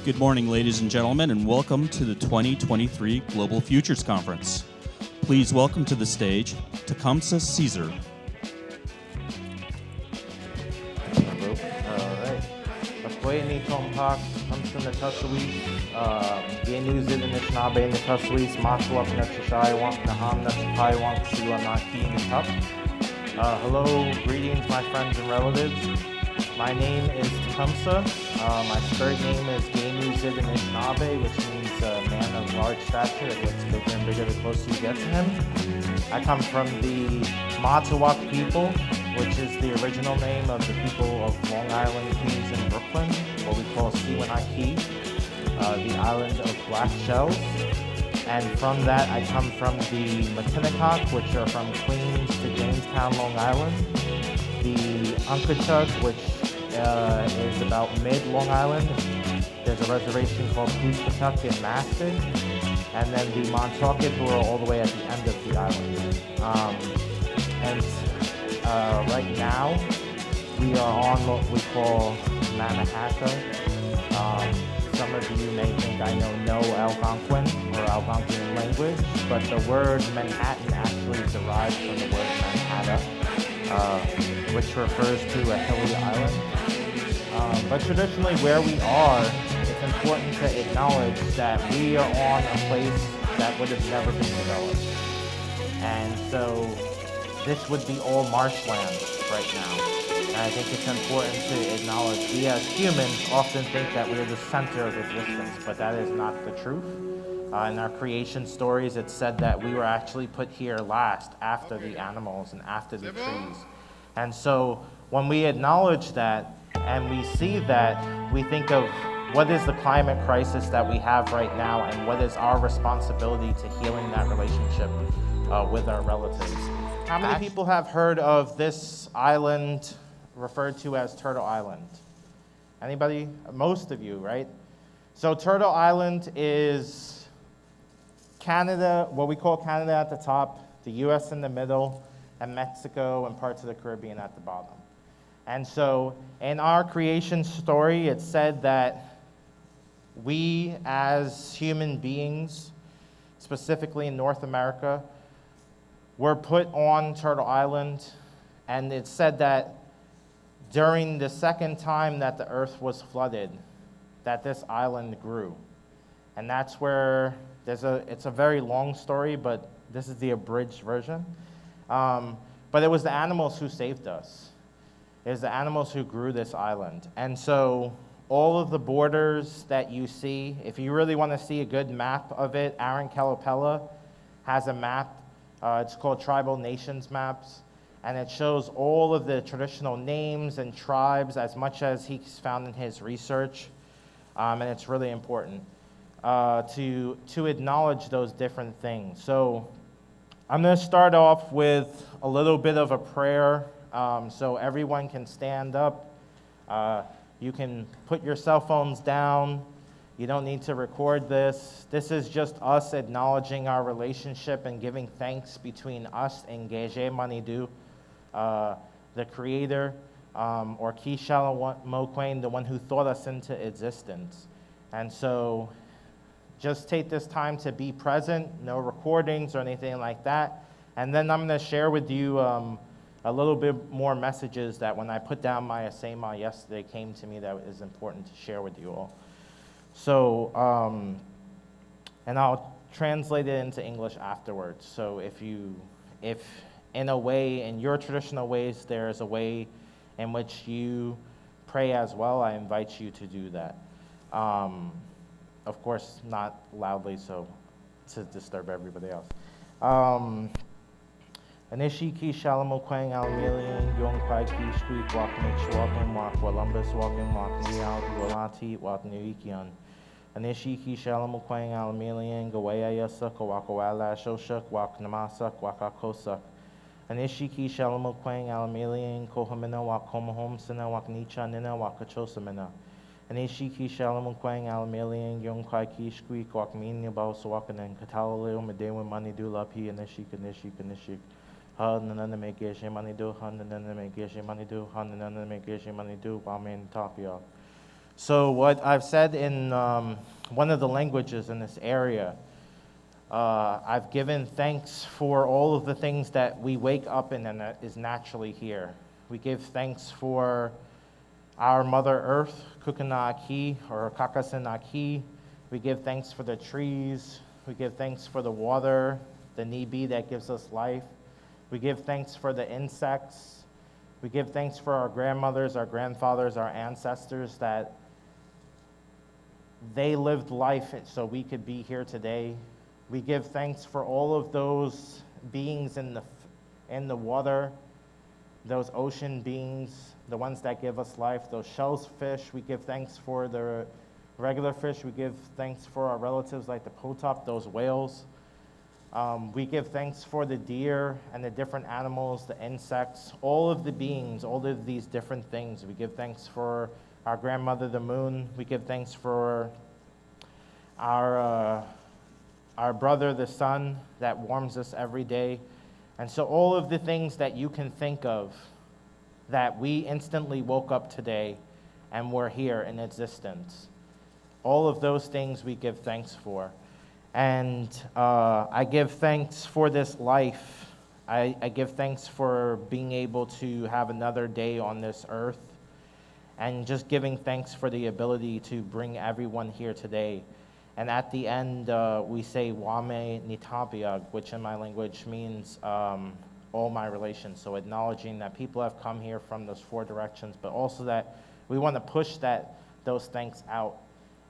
Good morning, ladies and gentlemen, and welcome to the 2023 Global Futures Conference. Please welcome to the stage Tecumseh Caesar. Ni Tompak, Tecumseh Natusawis, Genu Zid and Ishnabe Natusawis, Maswak Netshai, Wank Naham Netshai, Wank Siwa Naki Nitup. Hello, greetings, my friends and relatives. My name is Tecumseh. My spirit name is Genu Zid and Ishnabe, which means a man of large stature that gets bigger and bigger the closer you get to him. I come from the Matawak people, which is the original name of the people of Long Island, Queens, and Brooklyn, what we call Sewanee, the island of black shells. And from that, I come from the Matinecock, which are from Queens to Jamestown, Long Island. The Unkachuk, which is about mid-Long Island. There's a reservation called Coosapetuck in Maston. And then the Montaukett, who are all the way at the end of the island. Right now, we are on what we call Manhattan. Some of you may think I know no Algonquin or Algonquin language, but the word Manhattan actually derives from the word Manhattan, which refers to a hilly island. But traditionally where we are, it's important to acknowledge that we are on a place that would have never been developed. And so this would be all marshland right now. And I think it's important to acknowledge we as humans often think that we are the center of existence, but that is not the truth. In our creation stories, it's said that we were actually put here last after the animals and after the trees. And so when we acknowledge that and we see that, we think of what is the climate crisis that we have right now and what is our responsibility to healing that relationship with our relatives. How many people have heard of this island referred to as Turtle Island? Anybody? Most of you, right? So Turtle Island is Canada, what we call Canada at the top, the US in the middle, and Mexico and parts of the Caribbean at the bottom. And so in our creation story, it said that we as human beings, specifically in North America, were put on Turtle Island, and it said that during the second time that the earth was flooded, that this island grew. And that's where it's a very long story, but this is the abridged version. But it was the animals who saved us. It was the animals who grew this island. And so all of the borders that you see, if you really want to see a good map of it, Aaron Calapella has a map. It's called Tribal Nations Maps, and it shows all of the traditional names and tribes as much as he's found in his research, and it's really important to acknowledge those different things. So I'm going to start off with a little bit of a prayer, so everyone can stand up. You can put your cell phones down. You don't need to record this. This is just us acknowledging our relationship and giving thanks between us and Geje Manidu, the creator, or Kishala Moquain, the one who thought us into existence. And so just take this time to be present, no recordings or anything like that. And then I'm going to share with you a little bit more messages that when I put down my asema yesterday came to me that is important to share with you all. So, and I'll translate it into English afterwards. So if in a way, in your traditional ways, there is a way in which you pray as well, I invite you to do that. Of course, not loudly, so to disturb everybody else. Anishiki Shalamo Quang Almilian, Yong Pai Ki Squeak, Waknich, Walking, Wak, Walumbus, Walking, Wak, Nial, Walati, Wak, Nuikion. Anishiki Shalamo Quang Almilian, Gawaya Yasak, Wakawala, Shoshuk, Wak Namasak, Wakakosak. Anishiki Shalamo Quang Almilian, Kohamina, Wak Homahom, Sina, Wak Nicha, Nina, Wakachosamina. Anishiki Shalamo Quang Almilian, Yong Kai Ki Squeak, Wak Minya Bauswakan, and Kataleo, Medewa Manidu Lapi, Anishik. Han and then make Geshe Manidu, Han and then make Geshe Manidu, Han and then make Geshe Manidu, Amen Tapia. So what I've said in one of the languages in this area, I've given thanks for all of the things that we wake up in and that is naturally here. We give thanks for our Mother Earth, Kukanaki or Kakasanaki. We give thanks for the trees. We give thanks for the water, the nibi that gives us life. We give thanks for the insects. We give thanks for our grandmothers, our grandfathers, our ancestors, that they lived life so we could be here today. We give thanks for all of those beings in the water, those ocean beings, the ones that give us life, those shellfish. We give thanks for the regular fish. We give thanks for our relatives like the potop, those whales. We give thanks for the deer and the different animals, the insects, all of the beings, all of these different things. We give thanks for our grandmother, the moon. We give thanks for our brother, the sun, that warms us every day. And so all of the things that you can think of, that we instantly woke up today and we're here in existence, all of those things we give thanks for. And I give thanks for this life. I give thanks for being able to have another day on this earth, and just giving thanks for the ability to bring everyone here today. And at the end, we say Wame Nitabiag, which in my language means all my relations. So acknowledging that people have come here from those four directions, but also that we want to push those thanks out.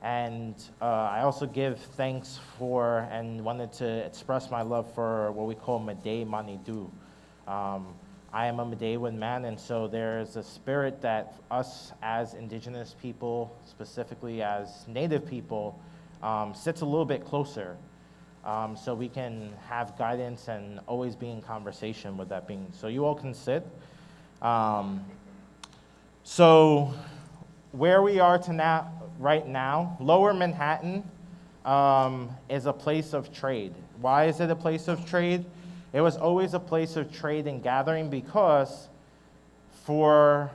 And I also give thanks for and wanted to express my love for what we call Made Manidu. I am a Madewan man, and so there's a spirit that us as indigenous people, specifically as Native people, sits a little bit closer, so we can have guidance and always be in conversation with that being. So you all can sit. So where we are right now, Lower Manhattan is a place of trade. Why is it a place of trade? It was always a place of trade and gathering because for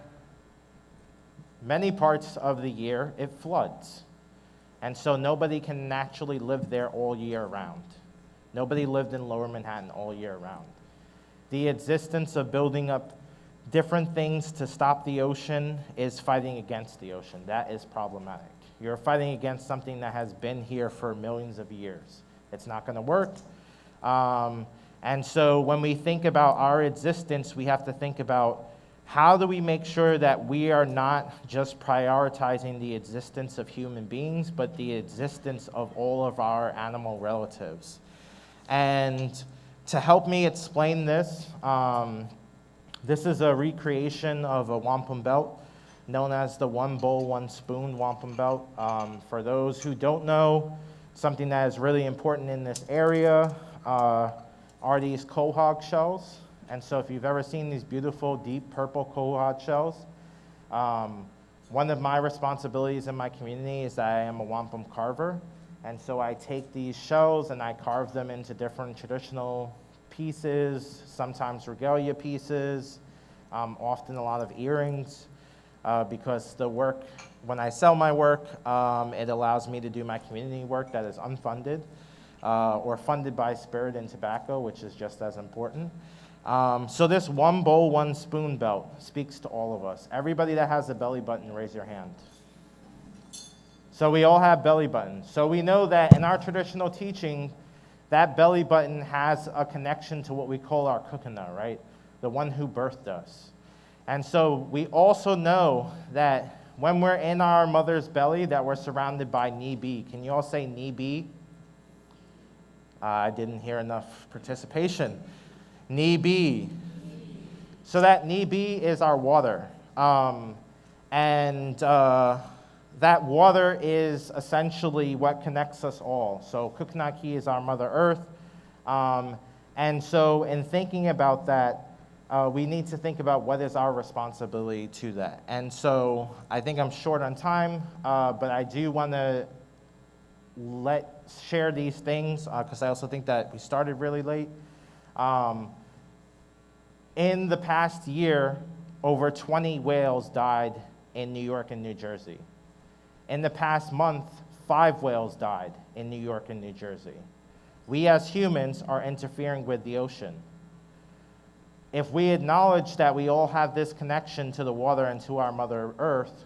many parts of the year, it floods. And so nobody can naturally live there all year round. Nobody lived in Lower Manhattan all year round. The existence of building up different things to stop the ocean is fighting against the ocean. That is problematic. You're fighting against something that has been here for millions of years. It's not going to work. And so when we think about our existence, we have to think about how do we make sure that we are not just prioritizing the existence of human beings, but the existence of all of our animal relatives. And to help me explain this, this is a recreation of a wampum belt known as the one bowl, one spoon wampum belt. For those who don't know, something that is really important in this area are these quahog shells. And so if you've ever seen these beautiful deep purple quahog shells, one of my responsibilities in my community is that I am a wampum carver. And so I take these shells and I carve them into different traditional pieces, sometimes regalia pieces, often a lot of earrings, because the work, when I sell my work, it allows me to do my community work that is unfunded or funded by Spirit and Tobacco, which is just as important. So this one bowl, one spoon belt speaks to all of us. Everybody that has a belly button, raise your hand. So we all have belly buttons. So we know that in our traditional teaching, that belly button has a connection to what we call our kukana, right? The one who birthed us. And so we also know that when we're in our mother's belly, that we're surrounded by nibi. Can you all say nibi? I didn't hear enough participation. Nibi. So that nibi is our water. That water is essentially what connects us all. So Kukanaki is our Mother Earth. And so in thinking about that, we need to think about what is our responsibility to that. And so I think I'm short on time, but I do want to share these things because I also think that we started really late. In the past year, over 20 whales died in New York and New Jersey. In the past month, 5 whales died in New York and New Jersey. We as humans are interfering with the ocean. If we acknowledge that we all have this connection to the water and to our Mother Earth,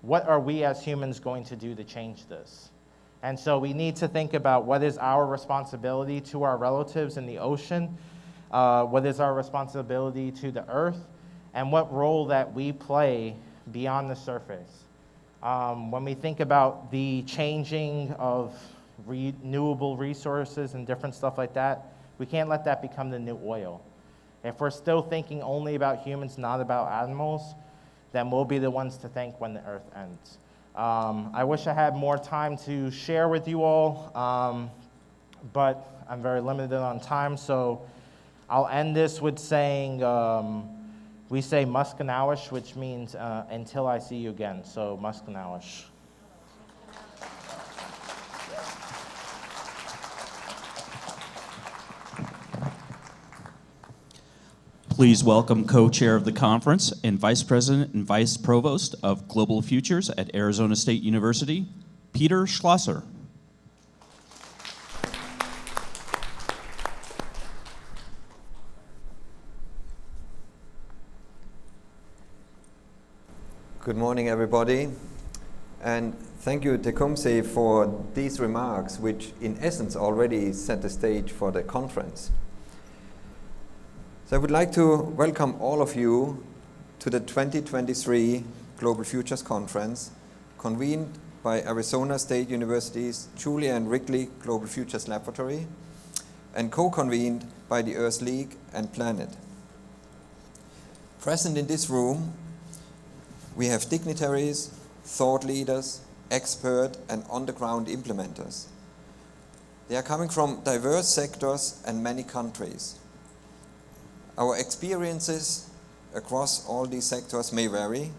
what are we as humans going to do to change this? And so we need to think about what is our responsibility to our relatives in the ocean, what is our responsibility to the earth, and what role that we play beyond the surface. When we think about the changing of renewable resources and different stuff like that, we can't let that become the new oil. If we're still thinking only about humans, not about animals, then we'll be the ones to thank when the earth ends. I wish I had more time to share with you all, but I'm very limited on time, so I'll end this with saying, we say Muskanawish, which means until I see you again, so Muskanawish. Please welcome co-chair of the conference and vice president and vice provost of Global Futures at Arizona State University, Peter Schlosser. Good morning, everybody, and thank you, Tecumseh, for these remarks, which in essence already set the stage for the conference. So I would like to welcome all of you to the 2023 Global Futures Conference, convened by Arizona State University's Julia and Wrigley Global Futures Laboratory, and co-convened by the Earth League and Planet. Present in this room, we have dignitaries, thought leaders, expert, and on-the-ground implementers. They are coming from diverse sectors and many countries. Our experiences across all these sectors may vary,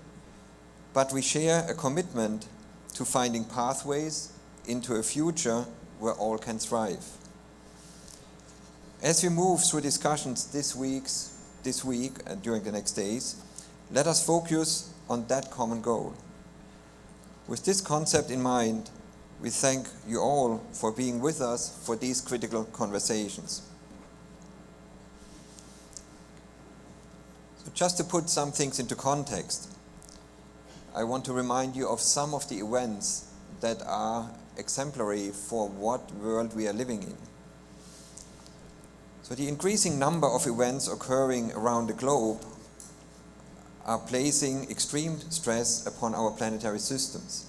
but we share a commitment to finding pathways into a future where all can thrive. As we move through discussions this week and during the next days, let us focus on that common goal. With this concept in mind, we thank you all for being with us for these critical conversations. So just to put some things into context, I want to remind you of some of the events that are exemplary for what world we are living in. So the increasing number of events occurring around the globe are placing extreme stress upon our planetary systems.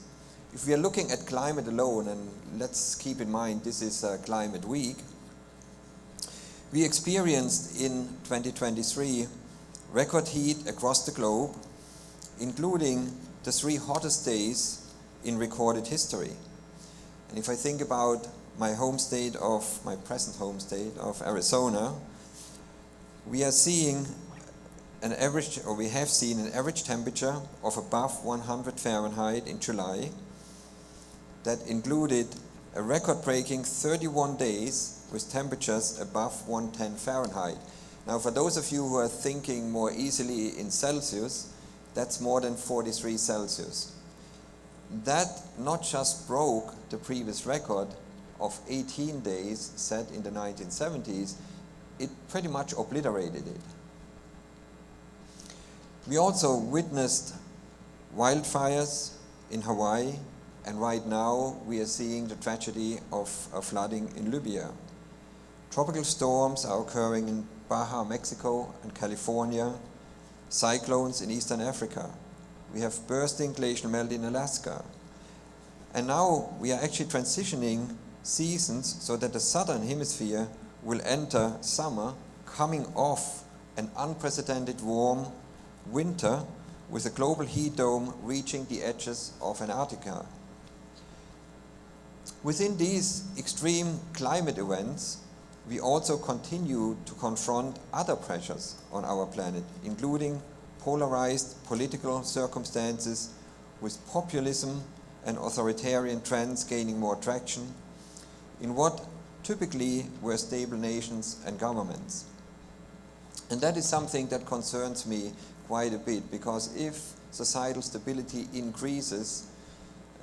If we are looking at climate alone, and let's keep in mind this is a climate week, we experienced in 2023 record heat across the globe, including the 3 hottest days in recorded history. And if I think about my present home state of Arizona, we are seeing we have seen an average temperature of above 100 Fahrenheit in July that included a record-breaking 31 days with temperatures above 110 Fahrenheit. Now, for those of you who are thinking more easily in Celsius, that's more than 43 Celsius. That not just broke the previous record of 18 days set in the 1970s, it pretty much obliterated it. We also witnessed wildfires in Hawaii, and right now we are seeing the tragedy of flooding in Libya. Tropical storms are occurring in Baja, Mexico and California, cyclones in Eastern Africa. We have bursting glacial melt in Alaska. And now we are actually transitioning seasons so that the southern hemisphere will enter summer, coming off an unprecedented warm winter with a global heat dome reaching the edges of Antarctica. Within these extreme climate events, we also continue to confront other pressures on our planet, including polarized political circumstances with populism and authoritarian trends gaining more traction in what typically were stable nations and governments. And that is something that concerns me quite a bit, because if societal stability increases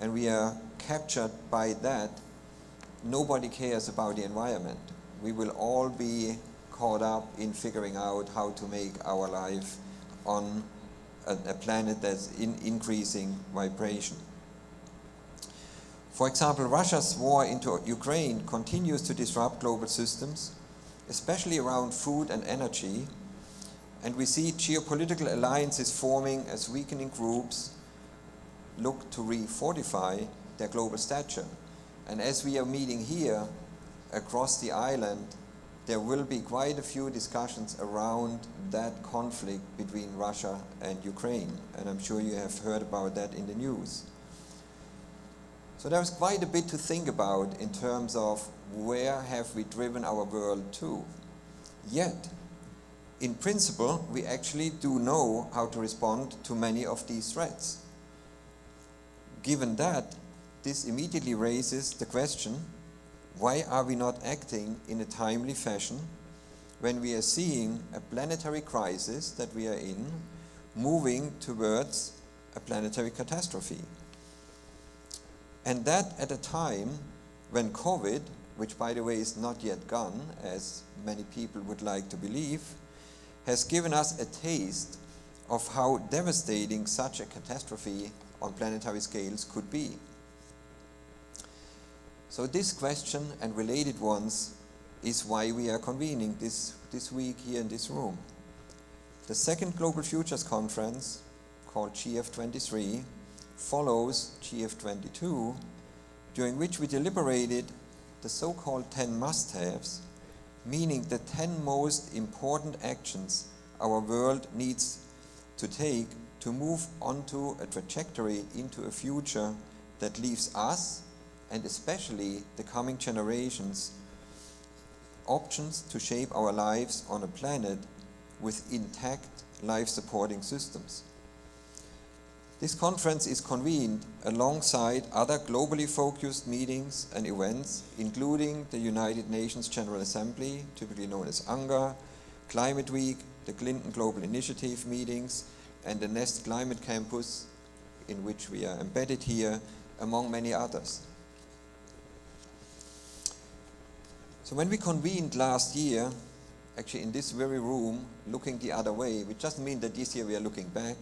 and we are captured by that, nobody cares about the environment. We will all be caught up in figuring out how to make our life on a planet that's in increasing vibration. For example, Russia's war into Ukraine continues to disrupt global systems, especially around food and energy, and we see geopolitical alliances forming as weakening groups look to refortify their global stature. And as we are meeting here across the island, there will be quite a few discussions around that conflict between Russia and Ukraine, and I'm sure you have heard about that in the news. So there's quite a bit to think about in terms of where have we driven our world to. Yet, in principle, we actually do know how to respond to many of these threats. Given that, this immediately raises the question, why are we not acting in a timely fashion when we are seeing a planetary crisis that we are in moving towards a planetary catastrophe? And that at a time when COVID, which by the way is not yet gone, as many people would like to believe, has given us a taste of how devastating such a catastrophe on planetary scales could be. So this question and related ones is why we are convening this week here in this room. The second Global Futures Conference, called G23, follows GF22, during which we deliberated the so-called 10 must-haves, meaning the 10 most important actions our world needs to take to move onto a trajectory into a future that leaves us, and especially the coming generations, options to shape our lives on a planet with intact life-supporting systems. This conference is convened alongside other globally focused meetings and events, including the United Nations General Assembly, typically known as UNGA, Climate Week, the Clinton Global Initiative meetings, and the Nest Climate Campus, in which we are embedded here, among many others. So when we convened last year, actually in this very room, looking the other way, which doesn't mean that this year we are looking back,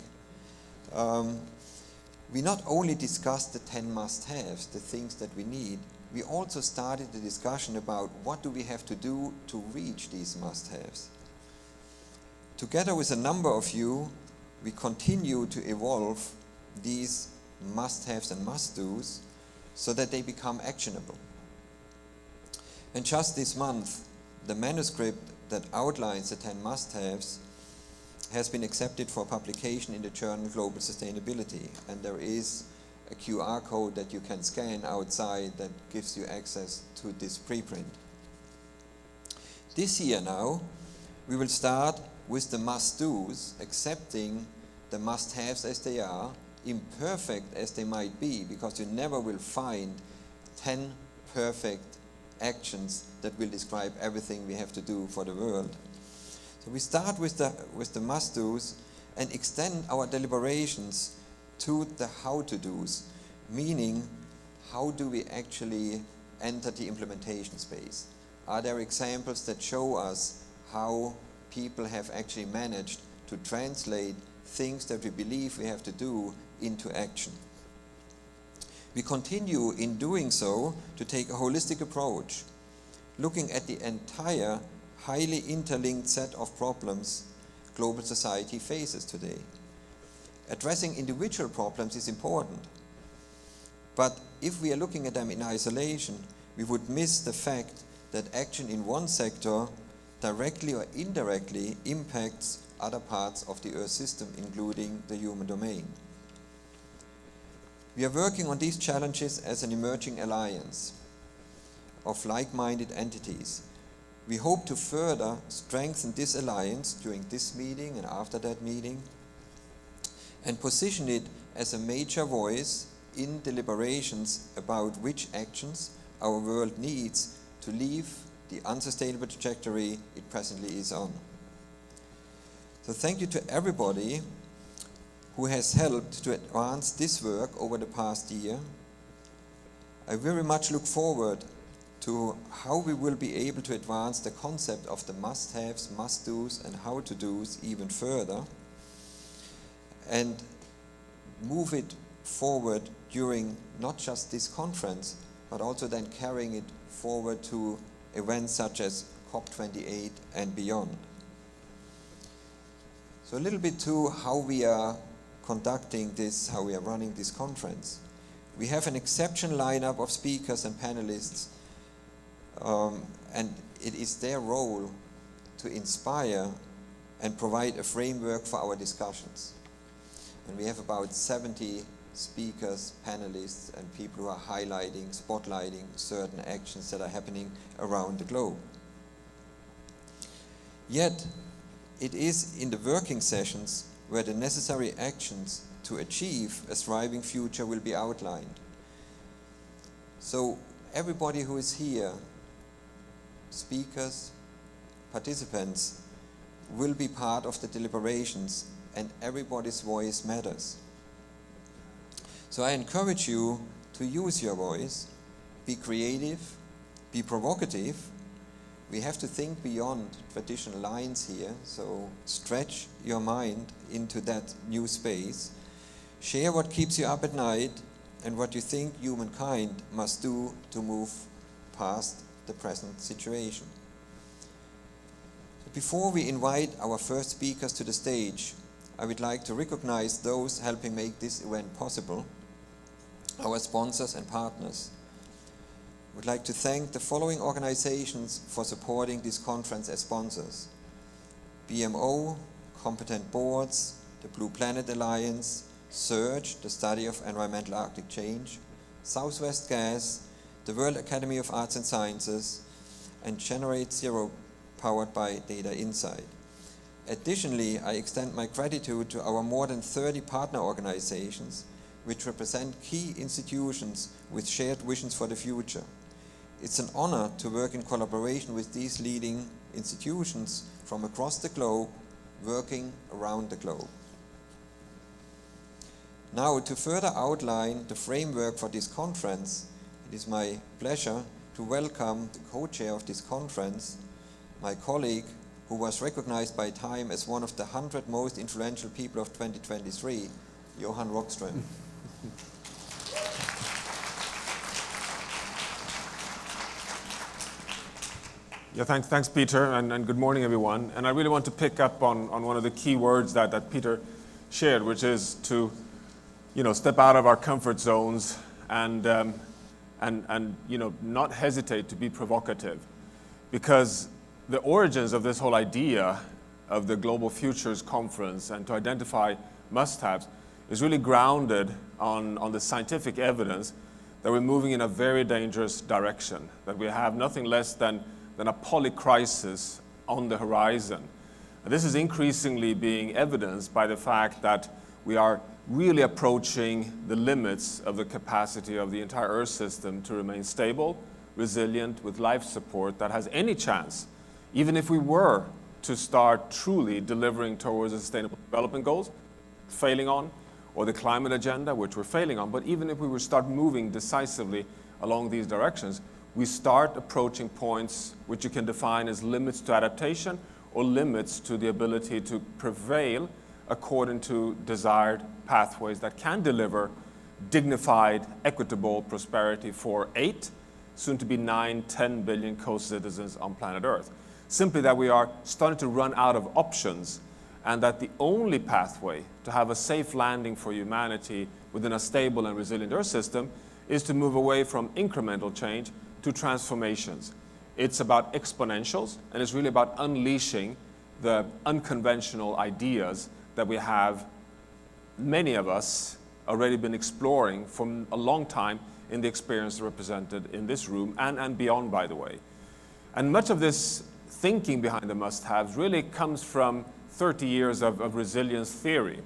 we not only discussed the 10 must-haves, the things that we need, we also started the discussion about what do we have to do to reach these must-haves. Together with a number of you, we continue to evolve these must-haves and must-dos so that they become actionable. And just this month, the manuscript that outlines the 10 must-haves has been accepted for publication in the journal Global Sustainability, and there is a QR code that you can scan outside that gives you access to this preprint. This year now, we will start with the must-dos, accepting the must-haves as they are, imperfect as they might be, because you never will find 10 perfect actions that will describe everything we have to do for the world. So we start with the must-dos and extend our deliberations to the how-to-dos, meaning how do we actually enter the implementation space? Are there examples that show us how people have actually managed to translate things that we believe we have to do into action? We continue in doing so to take a holistic approach, looking at the entire highly interlinked set of problems global society faces today. Addressing individual problems is important, but if we are looking at them in isolation, we would miss the fact that action in one sector directly or indirectly impacts other parts of the Earth system, including the human domain. We are working on these challenges as an emerging alliance of like-minded entities. We hope to further strengthen this alliance during this meeting and after that meeting, and position it as a major voice in deliberations about which actions our world needs to leave the unsustainable trajectory it presently is on. So thank you to everybody who has helped to advance this work over the past year, I very much look forward to how we will be able to advance the concept of the must-haves, must-dos, and how-to-dos even further, and move it forward during not just this conference, but also then carrying it forward to events such as COP28 and beyond. So a little bit to how we are conducting this, how we are running this conference. We have an exceptional lineup of speakers and panelists, and it is their role to inspire and provide a framework for our discussions. And we have about 70 speakers, panelists, and people who are highlighting, spotlighting certain actions that are happening around the globe. Yet, it is in the working sessions where the necessary actions to achieve a thriving future will be outlined. So everybody who is here, speakers, participants, will be part of the deliberations, and everybody's voice matters. So I encourage you to use your voice, be creative, be provocative. We have to think beyond traditional lines here, so stretch your mind into that new space. Share what keeps you up at night and what you think humankind must do to move past the present situation. Before we invite our first speakers to the stage, I would like to recognize those helping make this event possible, our sponsors and partners. I would like to thank the following organizations for supporting this conference as sponsors: BMO, Competent Boards, the Blue Planet Alliance, SEARCH, the Study of Environmental Arctic Change, Southwest Gas, the World Academy of Arts and Sciences, and Generate Zero, powered by Data Insight. Additionally, I extend my gratitude to our more than 30 partner organizations, which represent key institutions with shared visions for the future. It's an honor to work in collaboration with these leading institutions from across the globe, working around the globe. Now, to further outline the framework for this conference, it is my pleasure to welcome the co-chair of this conference, my colleague, who was recognized by Time as one of the 100 most influential people of 2023, Johan Rockström. Yeah, thanks Peter, and good morning, everyone. And I really want to pick up on one of the key words that Peter shared, which is to, step out of our comfort zones and not hesitate to be provocative, because the origins of this whole idea of the Global Futures Conference and to identify must-haves is really grounded on the scientific evidence that we're moving in a very dangerous direction, that we have nothing less than a polycrisis on the horizon. And this is increasingly being evidenced by the fact that we are really approaching the limits of the capacity of the entire Earth system to remain stable, resilient, with life support that has any chance, even if we were to start truly delivering towards the Sustainable Development Goals, failing on, or the climate agenda, which we're failing on, but even if we were to start moving decisively along these directions, we start approaching points which you can define as limits to adaptation or limits to the ability to prevail according to desired pathways that can deliver dignified, equitable prosperity for 8, soon to be 9, 10 billion co-citizens on planet Earth. Simply that we are starting to run out of options, and that the only pathway to have a safe landing for humanity within a stable and resilient Earth system is to move away from incremental change to transformations. It's about exponentials, and it's really about unleashing the unconventional ideas that we have, many of us, already been exploring for a long time in the experience represented in this room and beyond, by the way. And much of this thinking behind the must-haves really comes from 30 years of resilience theory.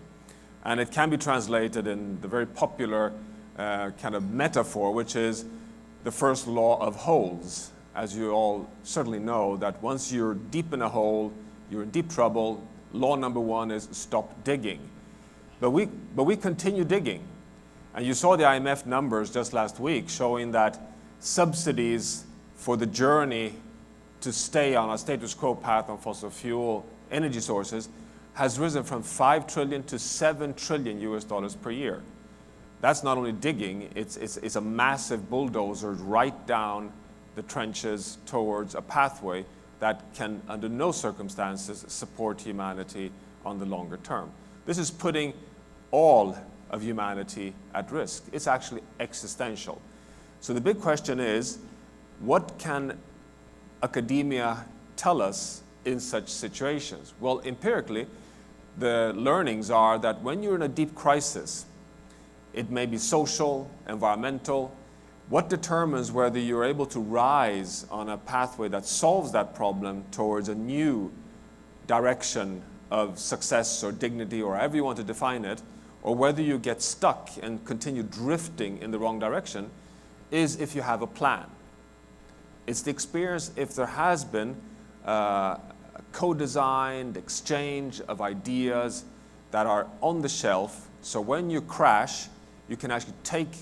And it can be translated in the very popular kind of metaphor, which is the first law of holes. As you all certainly know, that once you're deep in a hole, you're in deep trouble. Law number 1 is stop digging. But we continue digging. And you saw the IMF numbers just last week showing that subsidies for the journey to stay on a status quo path on fossil fuel energy sources has risen from 5 trillion to 7 trillion US dollars per year. That's not only digging, it's a massive bulldozer right down the trenches towards a pathway that can, under no circumstances, support humanity on the longer term. This is putting all of humanity at risk. It's actually existential. So the big question is, what can academia tell us in such situations? Well, empirically, the learnings are that when you're in a deep crisis, it may be social, environmental, what determines whether you're able to rise on a pathway that solves that problem towards a new direction of success or dignity or however you want to define it, or whether you get stuck and continue drifting in the wrong direction, is if you have a plan. It's the experience if there has been a co-designed exchange of ideas that are on the shelf, so when you crash, you can actually take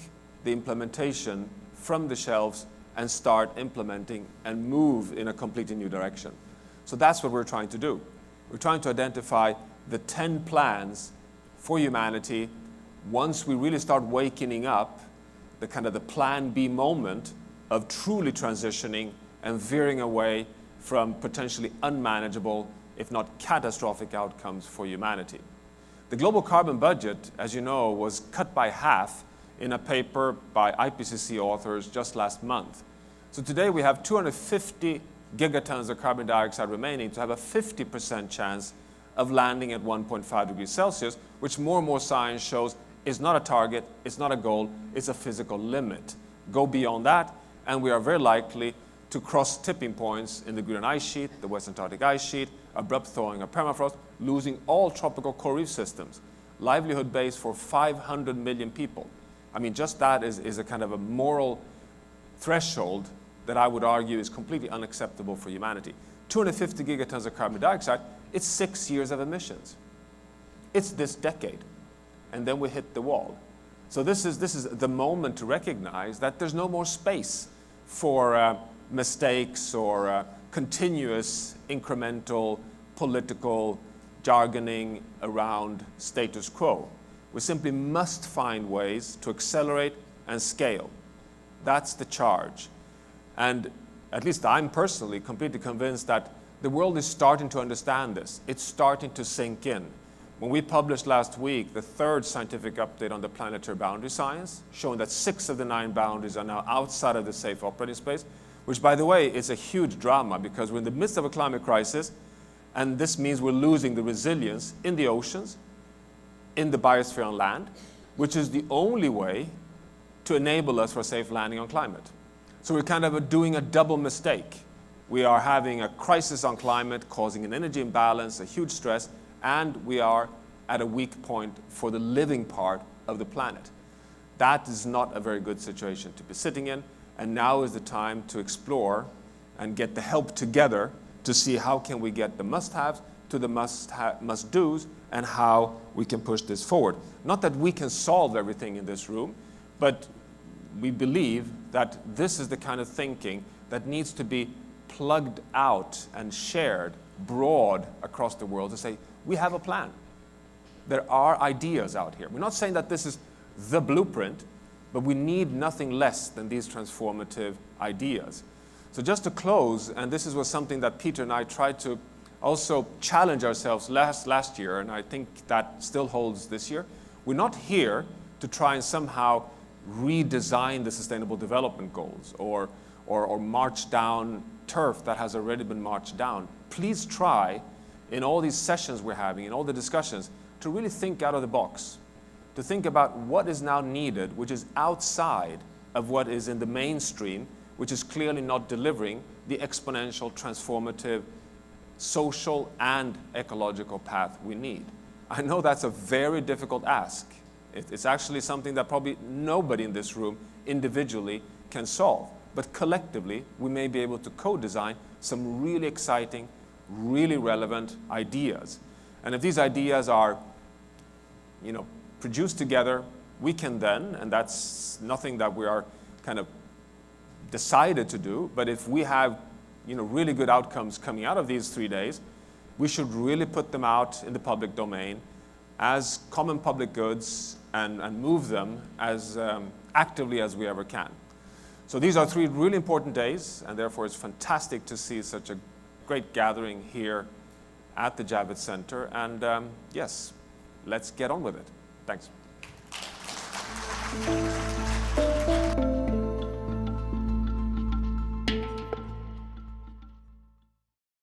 the implementation from the shelves and start implementing and move in a completely new direction. So that's what we're trying to do. We're trying to identify the 10 plans for humanity once we really start waking up, the kind of the plan B moment of truly transitioning and veering away from potentially unmanageable, if not catastrophic outcomes for humanity. The global carbon budget, as you know, was cut by half in a paper by IPCC authors just last month. So today we have 250 gigatons of carbon dioxide remaining to have a 50% chance of landing at 1.5 degrees Celsius, which more and more science shows is not a target, it's not a goal, it's a physical limit. Go beyond that, and we are very likely to cross tipping points in the Greenland ice sheet, the West Antarctic ice sheet, abrupt thawing of permafrost, losing all tropical coral reef systems, livelihood base for 500 million people. I mean, just that is a kind of a moral threshold that I would argue is completely unacceptable for humanity. 250 gigatons of carbon dioxide, it's 6 years of emissions. It's this decade, and then we hit the wall. So this is the moment to recognize that there's no more space for mistakes or continuous incremental political jargoning around status quo. We simply must find ways to accelerate and scale. That's the charge. And at least I'm personally completely convinced that the world is starting to understand this. It's starting to sink in. When we published last week the 3rd scientific update on the planetary boundary science, showing that 6 of the 9 boundaries are now outside of the safe operating space, which, by the way, is a huge drama because we're in the midst of a climate crisis, and this means we're losing the resilience in the oceans, in the biosphere on land, which is the only way to enable us for a safe landing on climate. So we're kind of doing a double mistake. We are having a crisis on climate, causing an energy imbalance, a huge stress, and we are at a weak point for the living part of the planet. That is not a very good situation to be sitting in, and now is the time to explore and get the help together to see how can we get the must-haves to the must-dos and how we can push this forward. Not that we can solve everything in this room, but we believe that this is the kind of thinking that needs to be plugged out and shared broad across the world to say, we have a plan. There are ideas out here. We're not saying that this is the blueprint, but we need nothing less than these transformative ideas. So just to close, and this was something that Peter and I tried to also challenge ourselves last year, and I think that still holds this year. We're not here to try and somehow redesign the Sustainable Development Goals or march down turf that has already been marched down. Please try, in all these sessions we're having, in all the discussions, to really think out of the box, to think about what is now needed, which is outside of what is in the mainstream, which is clearly not delivering the exponential, transformative, social and ecological path we need. I know that's a very difficult ask. It's actually something that probably nobody in this room individually can solve. But collectively, we may be able to co-design some really exciting, really relevant ideas. And if these ideas are produced together, we can then, and that's nothing that we are kind of decided to do, but if we have really good outcomes coming out of these 3 days, we should really put them out in the public domain as common public goods and move them as actively as we ever can. So these are 3 really important days, and therefore it's fantastic to see such a great gathering here at the Javits Center. And yes, let's get on with it. Thanks.